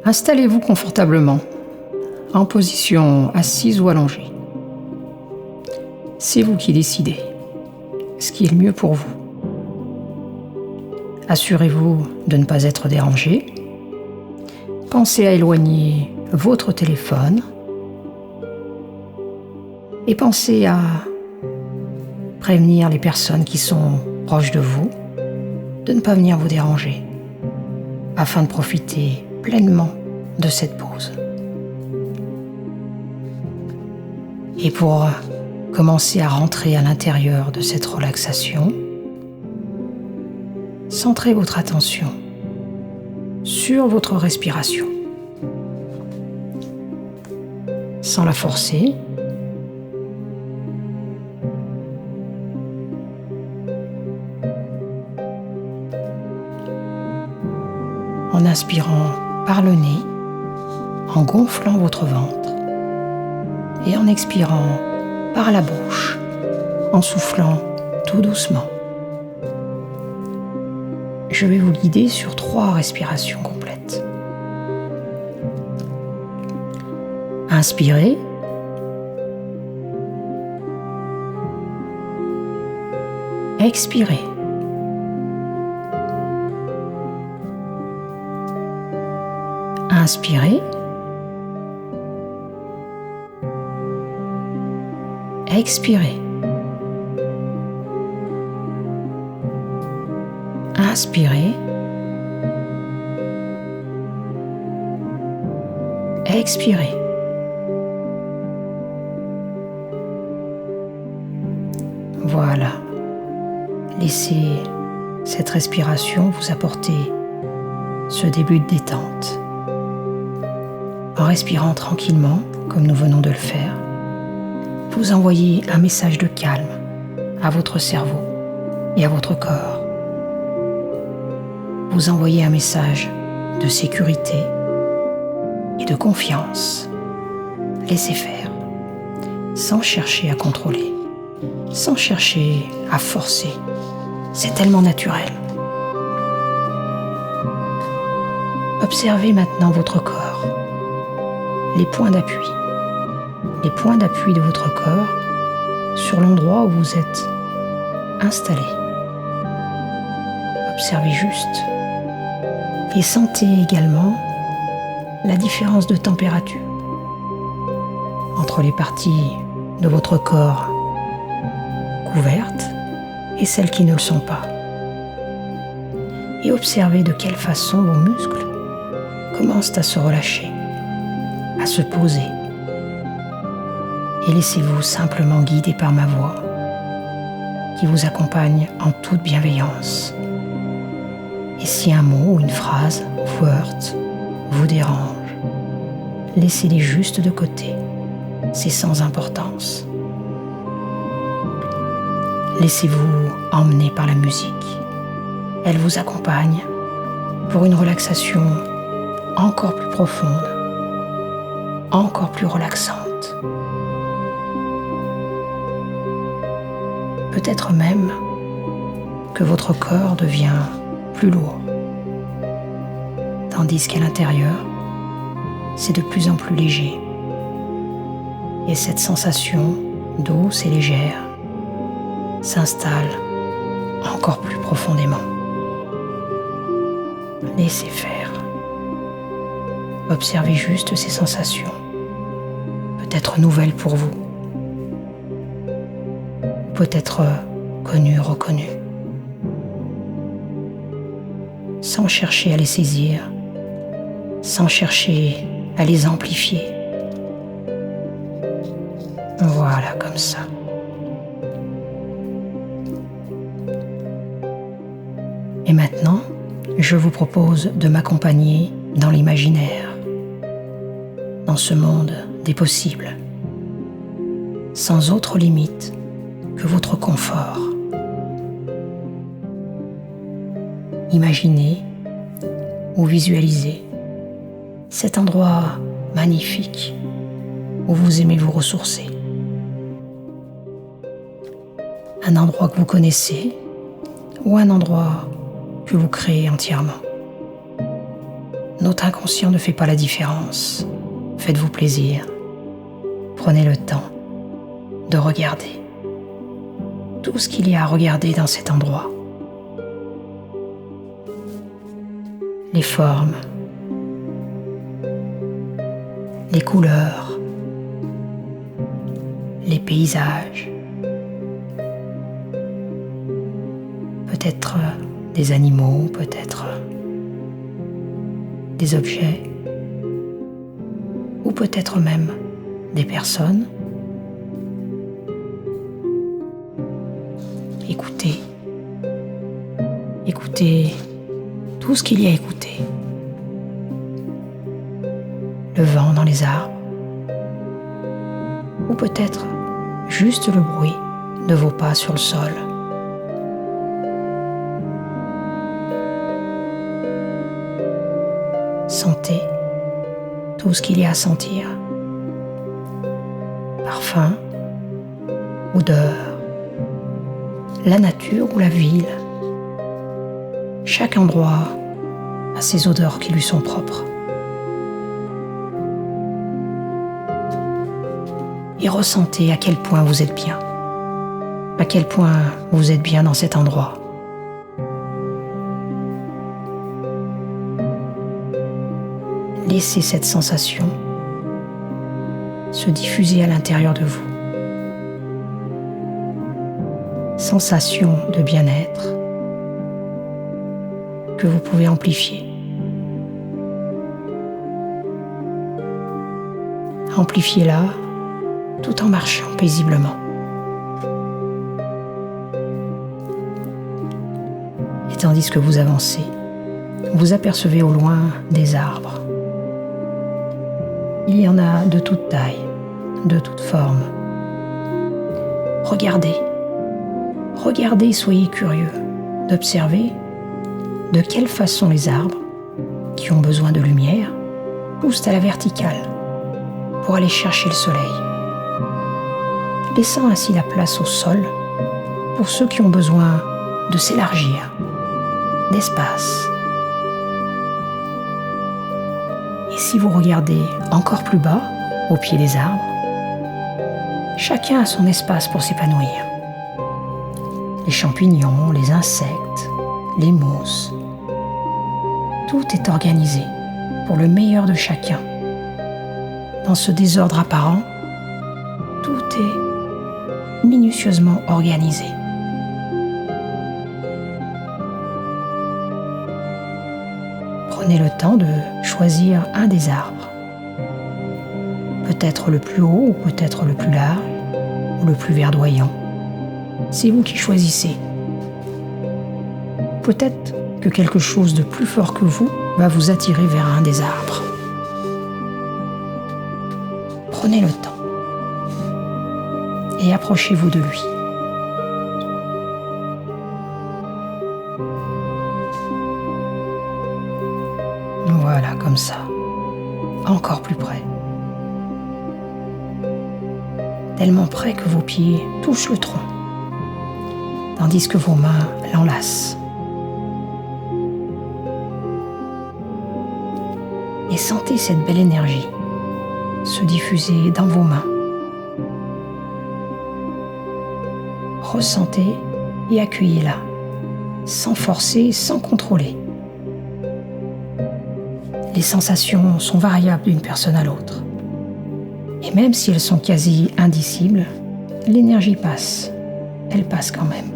Installez-vous confortablement, en position assise ou allongée. C'est vous qui décidez ce qui est le mieux pour vous. Assurez-vous de ne pas être dérangé. Pensez à éloigner votre téléphone et pensez à prévenir les personnes qui sont proches de vous de ne pas venir vous déranger afin de profiter pleinement de cette pause. Et pour commencer à rentrer à l'intérieur de cette relaxation, centrez votre attention sur votre respiration. Sans la forcer, en inspirant par le nez, en gonflant votre ventre et en expirant par la bouche, en soufflant tout doucement. Je vais vous guider sur 3 respirations complètes. Inspirez. Expirez. Inspirez. Expirez. Inspirez. Expirez. Voilà. Laissez cette respiration vous apporter ce début de détente. En respirant tranquillement, comme nous venons de le faire, vous envoyez un message de calme à votre cerveau et à votre corps. Vous envoyez un message de sécurité et de confiance. Laissez faire, sans chercher à contrôler, sans chercher à forcer. C'est tellement naturel. Observez maintenant votre corps, les points d'appui de votre corps sur l'endroit où vous êtes installé. Observez juste et sentez également la différence de température entre les parties de votre corps couvertes et celles qui ne le sont pas. Et observez de quelle façon vos muscles commencent à se relâcher, à se poser. Et laissez-vous simplement guider par ma voix qui vous accompagne en toute bienveillance. Et si un mot ou une phrase vous heurte, vous dérange, laissez-les juste de côté. C'est sans importance. Laissez-vous emmener par la musique. Elle vous accompagne pour une relaxation encore plus profonde, encore plus relaxante. Peut-être même que votre corps devient plus lourd, tandis qu'à l'intérieur, c'est de plus en plus léger. Et cette sensation douce et légère s'installe encore plus profondément. Laissez faire. Observez juste ces sensations, peut-être nouvelles pour vous, peut-être connues, reconnues, sans chercher à les saisir, sans chercher à les amplifier. Voilà, comme ça. Et maintenant, je vous propose de m'accompagner dans l'imaginaire, dans ce monde des possibles, sans autre limite que votre confort. Imaginez ou visualisez cet endroit magnifique où vous aimez vous ressourcer. Un endroit que vous connaissez ou un endroit que vous créez entièrement. Notre inconscient ne fait pas la différence. Faites-vous plaisir. Prenez le temps de regarder tout ce qu'il y a à regarder dans cet endroit. Les formes, les couleurs, les paysages, peut-être des animaux, peut-être des objets, ou peut-être même des personnes. Écoutez tout ce qu'il y a à écouter. Le vent dans les arbres, ou peut-être juste le bruit de vos pas sur le sol. Sentez tout ce qu'il y a à sentir. Parfum, odeur, la nature ou la ville. Chaque endroit a ses odeurs qui lui sont propres. Et ressentez à quel point vous êtes bien. À quel point vous êtes bien dans cet endroit. Laissez cette sensation se diffuser à l'intérieur de vous. Sensation de bien-être que vous pouvez amplifier. Amplifiez-la tout en marchant paisiblement. Et tandis que vous avancez, vous apercevez au loin des arbres. Il y en a de toute taille, de toute forme. Regardez et soyez curieux d'observer de quelle façon les arbres, qui ont besoin de lumière, poussent à la verticale pour aller chercher le soleil, laissant ainsi la place au sol pour ceux qui ont besoin de s'élargir, d'espace. Et si vous regardez encore plus bas, au pied des arbres, chacun a son espace pour s'épanouir. Les champignons, les insectes, les mousses, tout est organisé pour le meilleur de chacun. Dans ce désordre apparent, tout est minutieusement organisé. Prenez le temps de choisir un des arbres. Peut-être le plus haut ou peut-être le plus large ou le plus verdoyant. C'est vous qui choisissez. Peut-être que quelque chose de plus fort que vous va vous attirer vers un des arbres. Prenez le temps et approchez-vous de lui. Voilà, comme ça. Encore plus près. Tellement près que vos pieds touchent le tronc, tandis que vos mains l'enlacent. Et sentez cette belle énergie se diffuser dans vos mains. Ressentez et accueillez-la, sans forcer, sans contrôler. Les sensations sont variables d'une personne à l'autre. Et même si elles sont quasi indicibles, l'énergie passe. Elle passe quand même.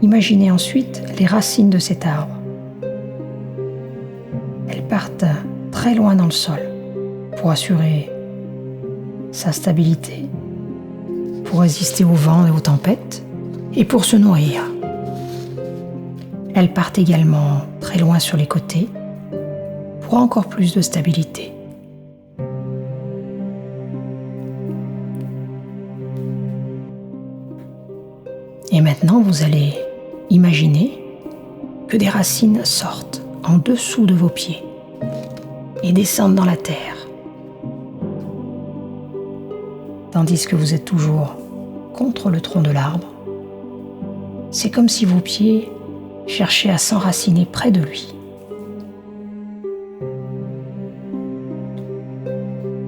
Imaginez ensuite les racines de cet arbre. Elles partent très loin dans le sol pour assurer sa stabilité, pour résister au vent et aux tempêtes et pour se nourrir. Elles partent également très loin sur les côtés pour encore plus de stabilité. Et maintenant, vous allez imaginer que des racines sortent en dessous de vos pieds et descendent dans la terre, tandis que vous êtes toujours contre le tronc de l'arbre. c'est comme si vos pieds cherchaient à s'enraciner près de lui.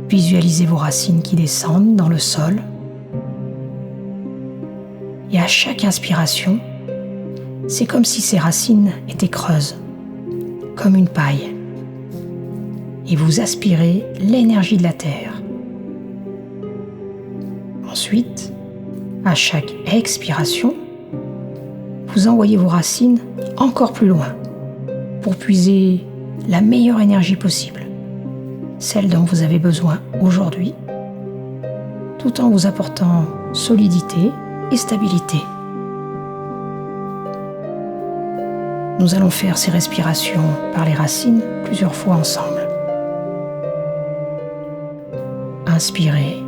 Visualisez vos racines qui descendent dans le sol. Et à chaque inspiration, c'est comme si ces racines étaient creuses, comme une paille. Et vous aspirez l'énergie de la terre. Ensuite, à chaque expiration, vous envoyez vos racines encore plus loin pour puiser la meilleure énergie possible, celle dont vous avez besoin aujourd'hui, tout en vous apportant solidité et stabilité. Nous allons faire ces respirations par les racines plusieurs fois ensemble. Inspirez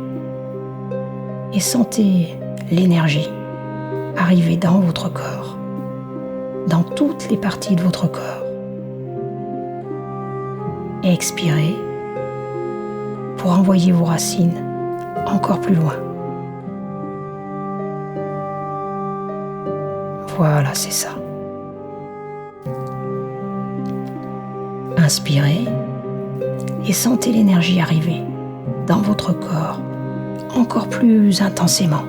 et sentez l'énergie arriver dans votre corps, dans toutes les parties de votre corps. Expirez pour envoyer vos racines encore plus loin. Voilà, c'est ça. Inspirez et sentez l'énergie arriver dans votre corps encore plus intensément.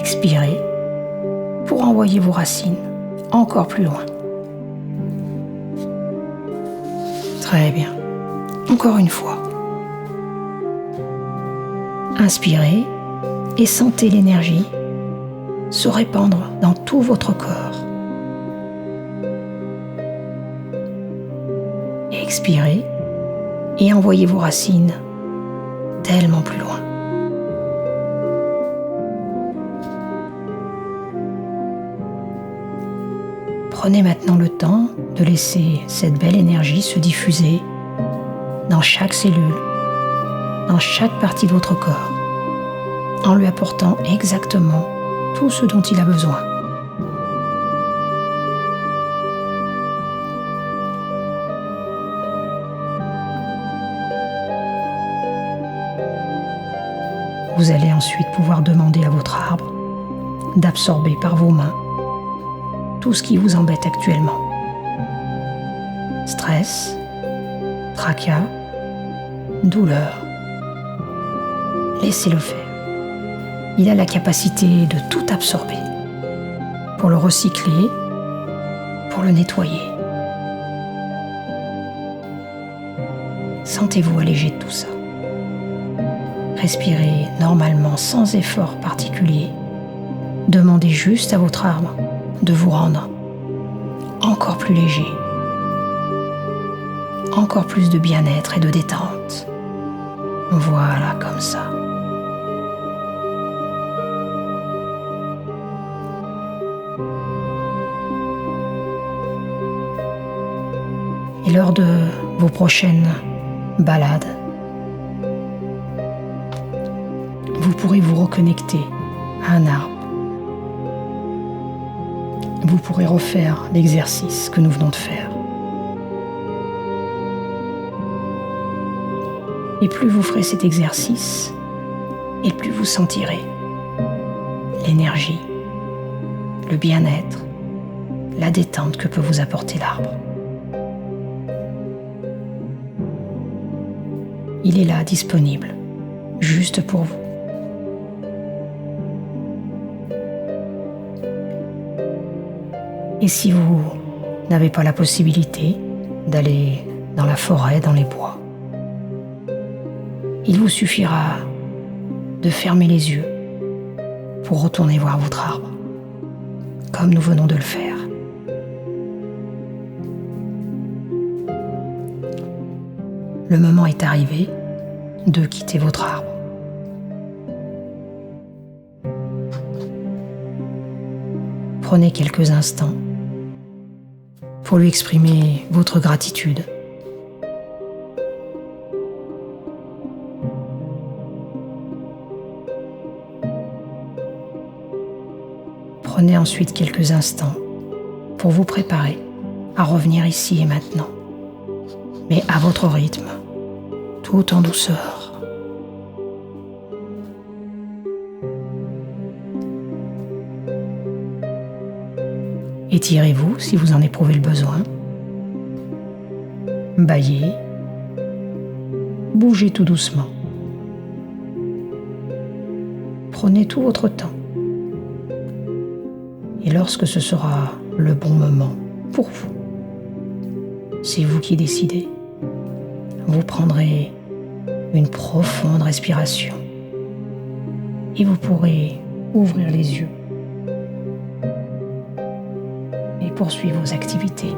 Expirez pour envoyer vos racines encore plus loin. Très bien. Encore une fois. Inspirez et sentez l'énergie se répandre dans tout votre corps. Expirez et envoyez vos racines tellement plus loin. Prenez maintenant le temps de laisser cette belle énergie se diffuser dans chaque cellule, dans chaque partie de votre corps, en lui apportant exactement tout ce dont il a besoin. Vous allez ensuite pouvoir demander à votre arbre d'absorber par vos mains tout ce qui vous embête actuellement. Stress, tracas, douleur. Laissez-le faire. Il a la capacité de tout absorber pour le recycler, pour le nettoyer. Sentez-vous allégé de tout ça. Respirez normalement sans effort particulier. Demandez juste à votre arbre de vous rendre encore plus léger, encore plus de bien-être et de détente. Voilà, comme ça. Et lors de vos prochaines balades, vous pourrez vous reconnecter à un arbre. Vous pourrez refaire l'exercice que nous venons de faire. Et plus vous ferez cet exercice, et plus vous sentirez l'énergie, le bien-être, la détente que peut vous apporter l'arbre. Il est là, disponible, juste pour vous. Et si vous n'avez pas la possibilité d'aller dans la forêt, dans les bois, il vous suffira de fermer les yeux pour retourner voir votre arbre, comme nous venons de le faire. Le moment est arrivé de quitter votre arbre. Prenez quelques instants pour lui exprimer votre gratitude. Prenez ensuite quelques instants pour vous préparer à revenir ici et maintenant, mais à votre rythme, tout en douceur. Étirez-vous si vous en éprouvez le besoin. Bâillez. Bougez tout doucement. Prenez tout votre temps. Et lorsque ce sera le bon moment pour vous, c'est vous qui décidez. Vous prendrez une profonde respiration et vous pourrez ouvrir les yeux et poursuivre vos activités.